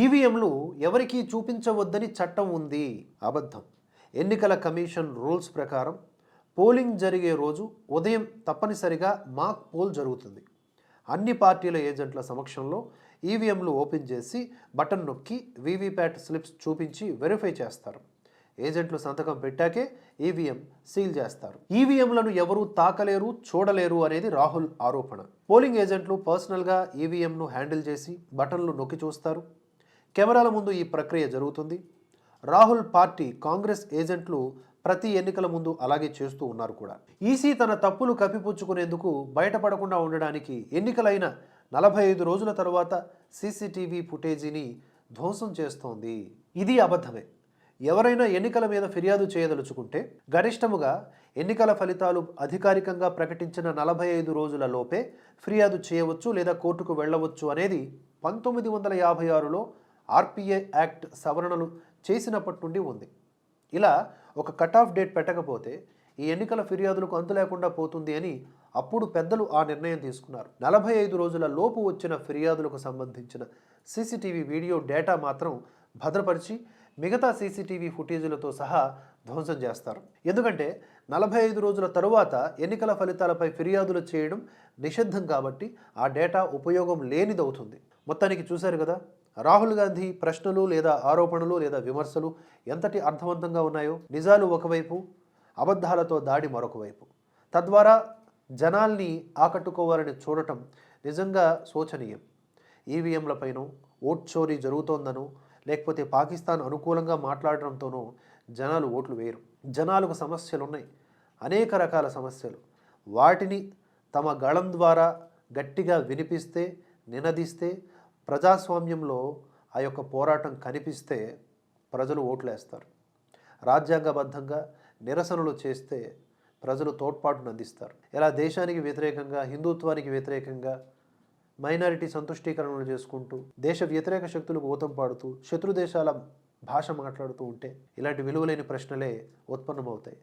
ఈవీఎంలు ఎవరికీ చూపించవద్దని చట్టం ఉంది. అబద్ధం. ఎన్నికల కమిషన్ రూల్స్ ప్రకారం పోలింగ్ జరిగే రోజు ఉదయం తప్పనిసరిగా మాక్ పోల్ జరుగుతుంది. అన్ని పార్టీల ఏజెంట్ల సమక్షంలో ఈవీఎంలు ఓపెన్ చేసి బటన్ నొక్కి వీవీప్యాట్ స్లిప్స్ చూపించి వెరిఫై చేస్తారు. ఏజెంట్లు సంతకం పెట్టాకే ఈవీఎం సీల్ చేస్తారు. ఈవీఎంలను ఎవరూ తాకలేరు, చూడలేరు అనేది రాహుల్ ఆరోపణ. పోలింగ్ ఏజెంట్లు పర్సనల్గా ఈవీఎంను హ్యాండిల్ చేసి బటన్లు నొక్కి చూస్తారు. కెమెరాల ముందు ఈ ప్రక్రియ జరుగుతుంది. రాహుల్ పార్టీ కాంగ్రెస్ ఏజెంట్లు ప్రతి ఎన్నికల ముందు అలాగే చేస్తూ ఉన్నారు కూడా. ఈసీ తన తప్పులు కప్పిపుచ్చుకునేందుకు బయటపడకుండా ఉండడానికి ఎన్నికలైన 45 రోజుల తర్వాత సీసీటీవీ ఫుటేజీని ధ్వంసం చేస్తోంది. ఇది అబద్ధమే. ఎవరైనా ఎన్నికల మీద ఫిర్యాదు చేయదలుచుకుంటే గరిష్టముగా ఎన్నికల ఫలితాలు అధికారికంగా ప్రకటించిన 45 రోజుల లోపే ఫిర్యాదు చేయవచ్చు లేదా కోర్టుకు వెళ్ళవచ్చు అనేది 1956లో ఆర్పిఐ యాక్ట్ సవరణలు చేసినప్పటి నుండి ఉంది. ఇలా ఒక కట్ ఆఫ్ డేట్ పెట్టకపోతే ఈ ఎన్నికల ఫిర్యాదులకు అంతు లేకుండా పోతుంది అని అప్పుడు పెద్దలు ఆ నిర్ణయం తీసుకున్నారు. 45 రోజుల లోపు వచ్చిన ఫిర్యాదులకు సంబంధించిన సీసీటీవీ వీడియో డేటా మాత్రం భద్రపరిచి మిగతా సీసీటీవీ ఫుటేజీలతో సహా ధ్వంసం చేస్తారు. ఎందుకంటే 45 రోజుల తరువాత ఎన్నికల ఫలితాలపై ఫిర్యాదులు చేయడం నిషిద్ధం కాబట్టి ఆ డేటా ఉపయోగం లేనిదవుతుంది. మొత్తానికి చూశారు కదా, రాహుల్ గాంధీ ప్రశ్నలు లేదా ఆరోపణలు లేదా విమర్శలు ఎంతటి అర్థవంతంగా ఉన్నాయో. నిజాలు ఒకవైపు, అబద్ధాలతో దాడి మరొక వైపు. తద్వారా జనాల్ని ఆకట్టుకోవాలని చూడటం నిజంగా శోచనీయం. ఈవీఎంలపైనో ఓట్ చోరీ జరుగుతోందనో లేకపోతే పాకిస్తాన్ అనుకూలంగా మాట్లాడడంతోనో జనాలు ఓట్లు వేయరు. జనాలకు సమస్యలున్నాయి, అనేక రకాల సమస్యలు. వాటిని తమ గళం ద్వారా గట్టిగా వినిపిస్తే, నినదిస్తే, ప్రజాస్వామ్యంలో ఆ యొక్క పోరాటం కనిపిస్తే ప్రజలు ఓట్లేస్తారు. రాజ్యాంగబద్ధంగా నిరసనలు చేస్తే ప్రజలు తోడ్పాటును అందిస్తారు. ఇలా దేశానికి వ్యతిరేకంగా, హిందుత్వానికి వ్యతిరేకంగా మైనారిటీ సంతుష్టీకరణలు చేసుకుంటూ దేశ వ్యతిరేక శక్తులకు ఊతం పాడుతూ శత్రు దేశాల భాష మాట్లాడుతూ ఉంటే ఇలాంటి విలువలేని ప్రశ్నలే ఉత్పన్నమవుతాయి.